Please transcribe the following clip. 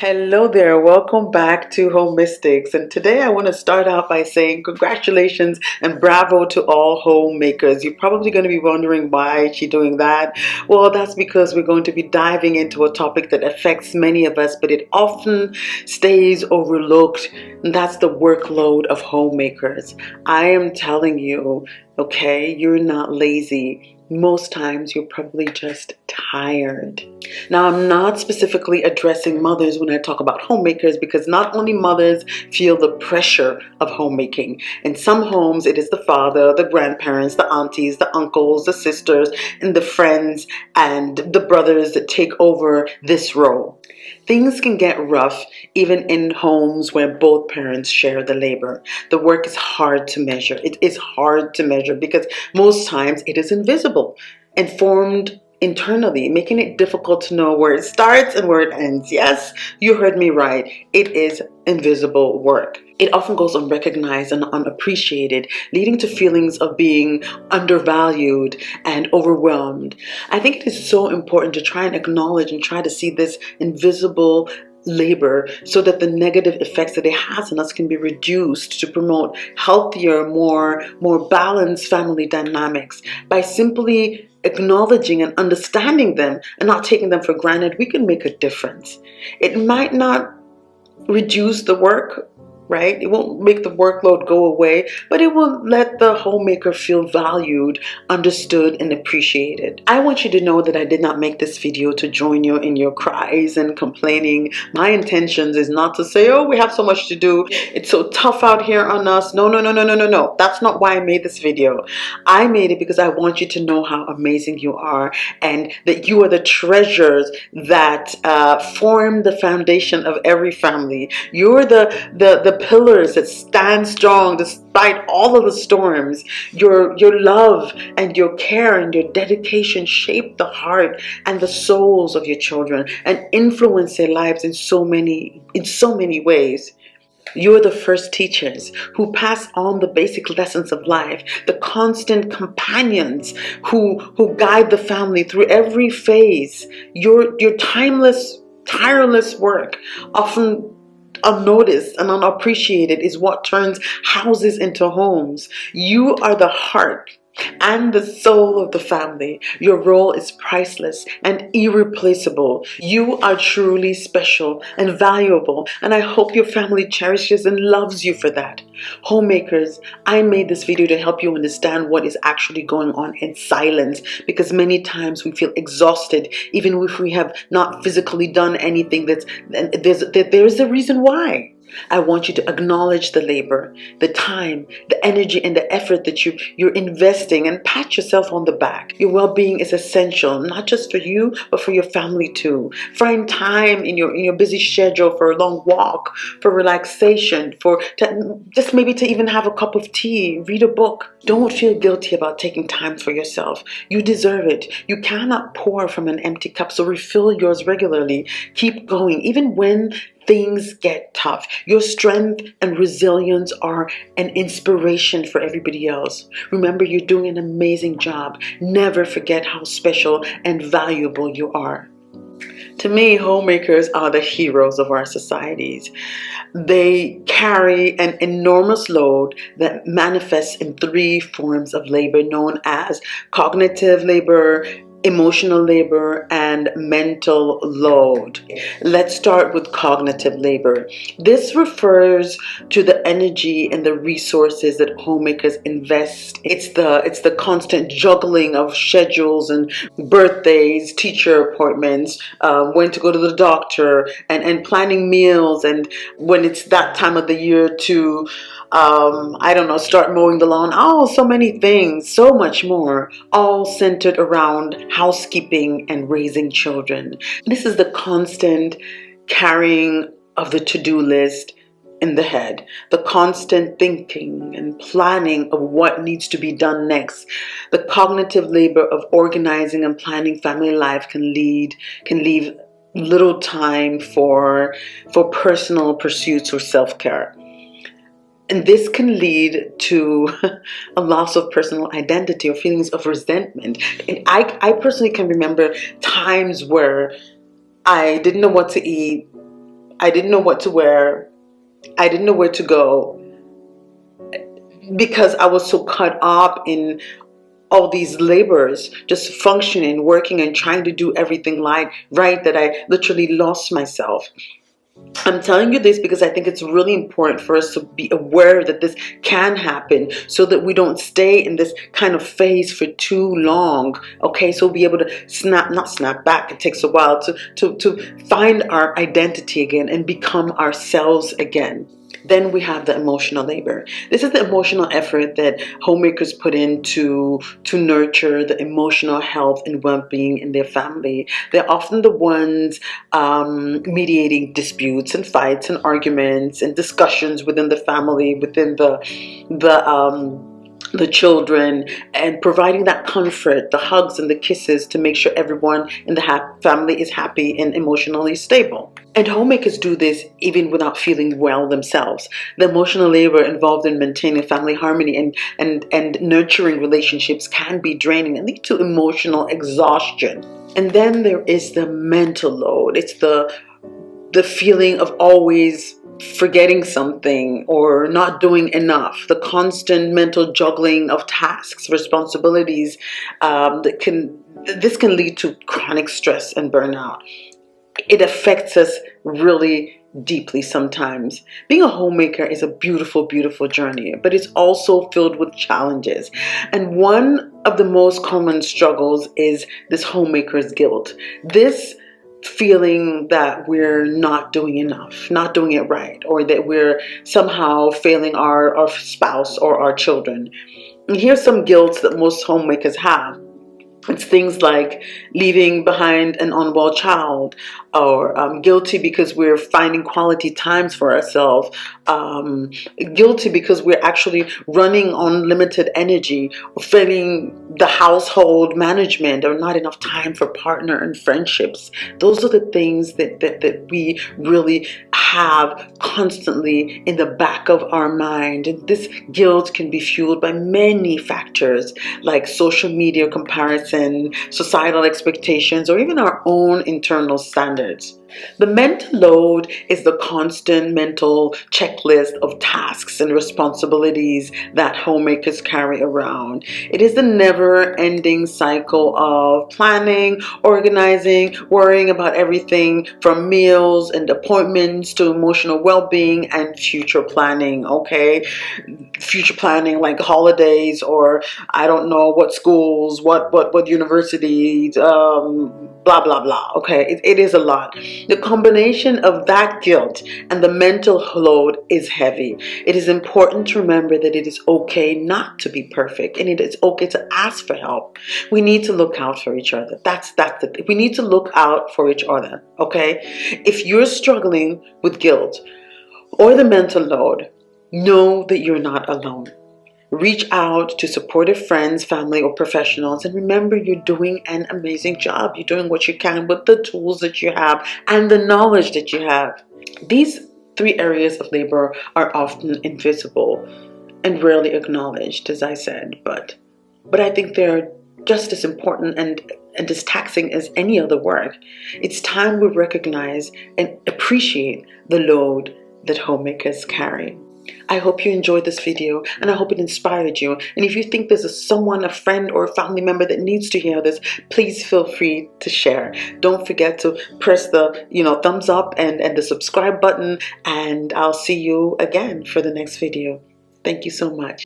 Hello there, welcome back to Home Mystics. And today I want to start out by saying congratulations and bravo to all homemakers. You're probably going to be wondering why is she doing that? Well, that's because we're going to be diving into a topic that affects many of us, but it often stays overlooked, and that's the workload of homemakers. I am telling you, okay, you're not lazy. Most times you're probably just tired. Now, I'm not specifically addressing mothers when I talk about homemakers because not only mothers feel the pressure of homemaking. In some homes, it is the father, the grandparents, the aunties, the uncles, the sisters, and the friends and the brothers that take over this role. Things can get rough even in homes where both parents share the labor. The work is hard to measure. It is hard to measure because most times it is invisible and formed internally, making it difficult to know where it starts and where it ends. Yes, you heard me right. It is invisible work. It often goes unrecognized and unappreciated, leading to feelings of being undervalued and overwhelmed. I think it is so important to try and acknowledge and try to see this invisible labor so that the negative effects that it has on us can be reduced to promote healthier, more balanced family dynamics. By simply acknowledging and understanding them and not taking them for granted, we can make a difference. It might not reduce the work, right? It won't make the workload go away, but it will let the homemaker feel valued, understood, and appreciated. I want you to know that I did not make this video to join you in your cries and complaining. My intentions is not to say, oh, we have so much to do, it's so tough out here on us. No, no, no, no, no, no, no. That's not why I made this video. I made it because I want you to know how amazing you are and that you are the treasures that form the foundation of every family. You're the pillars that stand strong despite all of the storms. Your love and your care and your dedication shape the heart and the souls of your children and influence their lives in so many ways. You're the first teachers who pass on the basic lessons of life, the constant companions who guide the family through every phase. Your tireless work, often unnoticed and unappreciated, is what turns houses into homes. You are the heart and the soul of the family. Your role is priceless and irreplaceable. You are truly special and valuable, and I hope your family cherishes and loves you for that. Homemakers, I made this video to help you understand what is actually going on in silence, because many times we feel exhausted even if we have not physically done anything. There's a reason why. I want you to acknowledge the labor, the time, the energy, and the effort that you're investing, and pat yourself on the back. Your well-being is essential, not just for you, but for your family too. Find time in your busy schedule for a long walk, for relaxation, just maybe to even have a cup of tea, read a book. Don't feel guilty about taking time for yourself. You deserve it. You cannot pour from an empty cup, so refill yours regularly. Keep going, even when things get tough. Your strength and resilience are an inspiration for everybody else. Remember, you're doing an amazing job. Never forget how special and valuable you are. To me, homemakers are the heroes of our societies. They carry an enormous load that manifests in three forms of labor known as cognitive labor, emotional labor, and mental load. Let's start with cognitive labor. This refers to the energy and the resources that homemakers invest. It's the constant juggling of schedules and birthdays, teacher appointments, when to go to the doctor, and planning meals, and when it's that time of the year to I don't know, start mowing the lawn. Oh, so many things, so much more, all centered around housekeeping and raising children. This is the constant carrying of the to-do list in the head, the constant thinking and planning of what needs to be done next. The cognitive labor of organizing and planning family life can leave little time for personal pursuits or self-care. And this can lead to a loss of personal identity or feelings of resentment. And I personally can remember times where I didn't know what to eat. I didn't know what to wear. I didn't know where to go because I was so caught up in all these labors, just functioning, working, and trying to do everything right, that I literally lost myself. I'm telling you this because I think it's really important for us to be aware that this can happen so that we don't stay in this kind of phase for too long. Okay, so we'll be able to not snap back. It takes a while to find our identity again and become ourselves again. Then we have the emotional labor. This is the emotional effort that homemakers put in to nurture the emotional health and well-being in their family. They're often the ones mediating disputes and fights and arguments and discussions within the family, within the children, and providing that comfort, the hugs and the kisses to make sure everyone in the family is happy and emotionally stable. And homemakers do this even without feeling well themselves. The emotional labor involved in maintaining family harmony and nurturing relationships can be draining and lead to emotional exhaustion. And then there is the mental load. It's the feeling of always forgetting something or not doing enough, the constant mental juggling of tasks, responsibilities, this can lead to chronic stress and burnout. It affects us really deeply sometimes. Being a homemaker is a beautiful, beautiful journey, but it's also filled with challenges. And one of the most common struggles is this homemaker's guilt. This feeling that we're not doing enough, not doing it right, or that we're somehow failing our spouse or our children. And here's some guilt that most homemakers have. It's things like leaving behind an unwell child, or guilty because we're finding quality times for ourselves, guilty because we're actually running on limited energy, or failing the household management, or not enough time for partner and friendships. Those are the things that we really have constantly in the back of our mind. And this guilt can be fueled by many factors like social media comparison, societal expectations, or even our own internal standards. The mental load is the constant mental checklist of tasks and responsibilities that homemakers carry around. It is the never-ending cycle of planning, organizing, worrying about everything from meals and appointments to emotional well-being and future planning, okay? Future planning like holidays, or I don't know what schools, what universities, blah, blah, blah, okay? It is a lot. The combination of that guilt and the mental load is heavy. It is important to remember that it is okay not to be perfect, and it is okay to ask for help. We need to look out for each other. That's the thing. We need to look out for each other, okay? If you're struggling with guilt or the mental load, know that you're not alone. Reach out to supportive friends, family, or professionals, and remember you're doing an amazing job. You're doing what you can with the tools that you have and the knowledge that you have. These three areas of labor are often invisible and rarely acknowledged, as I said, but I think they're just as important and as taxing as any other work. It's time we recognize and appreciate the load that homemakers carry. I hope you enjoyed this video, and I hope it inspired you. And if you think there's someone, a friend or a family member that needs to hear this, please feel free to share. Don't forget to press the thumbs up and the subscribe button, and I'll see you again for the next video. Thank you so much.